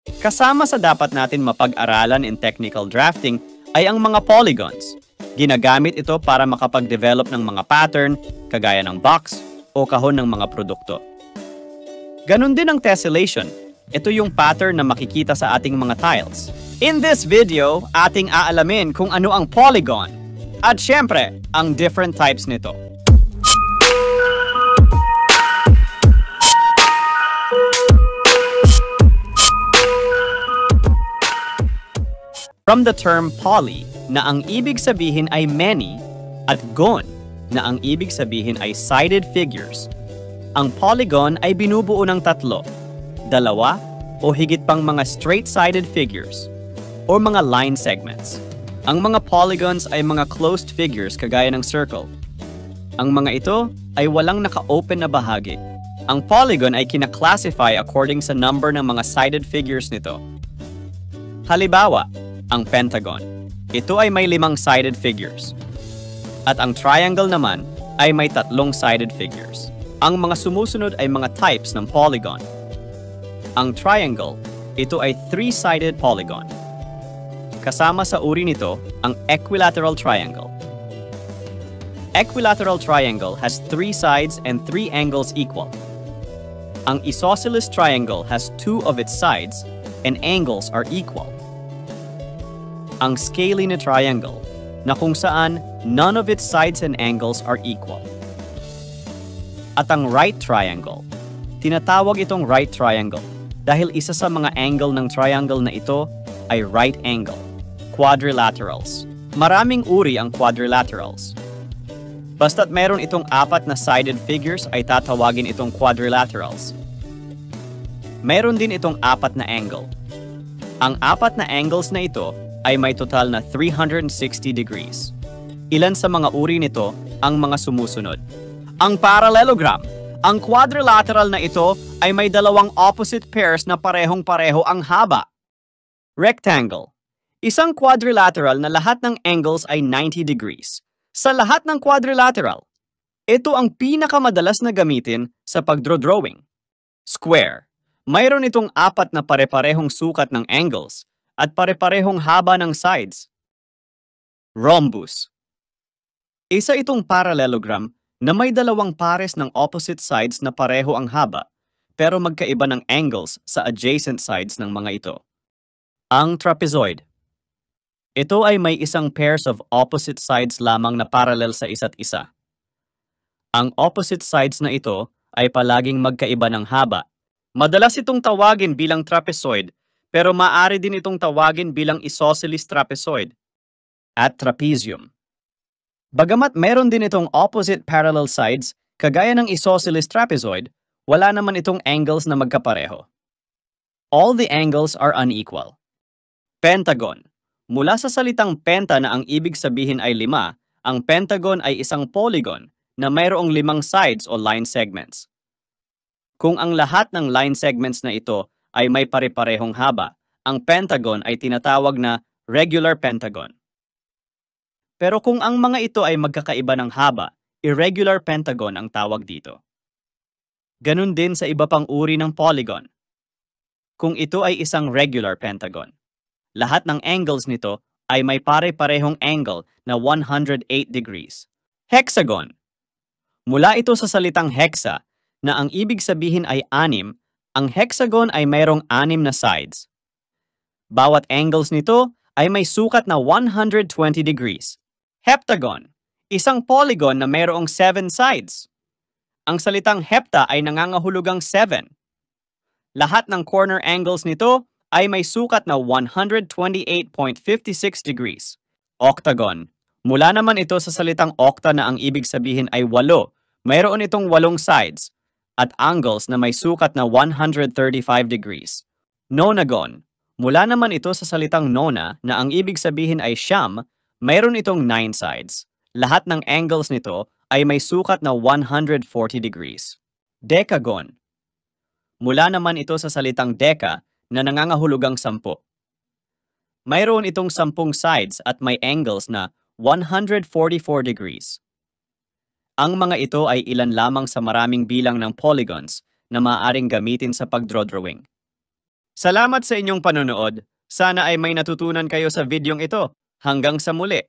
Kasama sa dapat natin mapag-aralan in technical drafting ay ang mga polygons. Ginagamit ito para makapag-develop ng mga pattern, kagaya ng box o kahon ng mga produkto. Ganon din ang tessellation. Ito yung pattern na makikita sa ating mga tiles. In this video, ating aalamin kung ano ang polygon. At syempre, ang different types nito. From the term poly, na ang ibig sabihin ay many, at gon, na ang ibig sabihin ay sided figures. Ang polygon ay binubuo ng tatlo, dalawa o higit pang mga straight-sided figures, o mga line segments. Ang mga polygons ay mga closed figures kagaya ng circle. Ang mga ito ay walang naka-open na bahagi. Ang polygon ay kina-classify according sa number ng mga sided figures nito. Halimbawa, ang pentagon. Ito ay may 5 sided figures. At ang triangle naman ay may 3 sided figures. Ang mga sumusunod ay mga types ng polygon. Ang triangle, ito ay 3-sided polygon. Kasama sa uri nito ang equilateral triangle. Equilateral triangle has 3 sides and 3 angles equal. Ang isosceles triangle has 2 of its sides and angles are equal. Ang scalene triangle, na kung saan none of its sides and angles are equal. At ang right triangle, tinatawag itong right triangle dahil isa sa mga angle ng triangle na ito ay right angle, quadrilaterals. Maraming uri ang quadrilaterals. Basta't meron itong 4 na sided figures ay tatawagin itong quadrilaterals. Meron din itong 4 na angle. Ang 4 na angles na ito ay may total na 360 degrees. Ilan sa mga uri nito ang mga sumusunod. Ang parallelogram. Ang quadrilateral na ito ay may 2 opposite pairs na parehong-pareho ang haba. Rectangle. Isang quadrilateral na lahat ng angles ay 90 degrees. Sa lahat ng quadrilateral, ito ang pinakamadalas na gamitin sa pagdrawing. Square. Mayroon itong 4 na pare-parehong sukat ng angles at pare-parehong haba ng sides. Rhombus. Isa itong parallelogram na may 2 pares ng opposite sides na pareho ang haba, pero magkaiba ng angles sa adjacent sides ng mga ito. Ang trapezoid. Ito ay may isang pairs of opposite sides lamang na parallel sa isa't isa. Ang opposite sides na ito ay palaging magkaiba ng haba. Madalas itong tawagin bilang trapezoid, pero maaari din itong tawagin bilang isosceles trapezoid at trapezium. Bagamat meron din itong opposite parallel sides, kagaya ng isosceles trapezoid, wala naman itong angles na magkapareho. All the angles are unequal. Pentagon. Mula sa salitang penta na ang ibig sabihin ay 5, ang pentagon ay isang polygon na mayroong 5 sides o line segments. Kung ang lahat ng line segments na ito ay may pare-parehong haba, ang pentagon ay tinatawag na regular pentagon. Pero kung ang mga ito ay magkakaiba ng haba, irregular pentagon ang tawag dito. Ganun din sa iba pang uri ng polygon. Kung ito ay isang regular pentagon, lahat ng angles nito ay may pare-parehong angle na 108 degrees. Hexagon. Mula ito sa salitang hexa, na ang ibig sabihin ay 6, ang hexagon ay mayroong 6 na sides. Bawat angles nito ay may sukat na 120 degrees. Heptagon. Isang polygon na mayroong 7 sides. Ang salitang hepta ay nangangahulugang 7. Lahat ng corner angles nito ay may sukat na 128.56 degrees. Octagon. Mula naman ito sa salitang octa na ang ibig sabihin ay 8. Mayroon itong 8 sides at angles na may sukat na 135 degrees. Nonagon. Mula naman ito sa salitang nona na ang ibig sabihin ay 9, mayroon itong 9 sides. Lahat ng angles nito ay may sukat na 140 degrees. Decagon. Mula naman ito sa salitang deca na nangangahulugang 10. Mayroon itong 10 sides at may angles na 144 degrees. Ang mga ito ay ilan lamang sa maraming bilang ng polygons na maaaring gamitin sa pagdrawing. Salamat sa inyong panonood. Sana ay may natutunan kayo sa videong ito. Hanggang sa muli.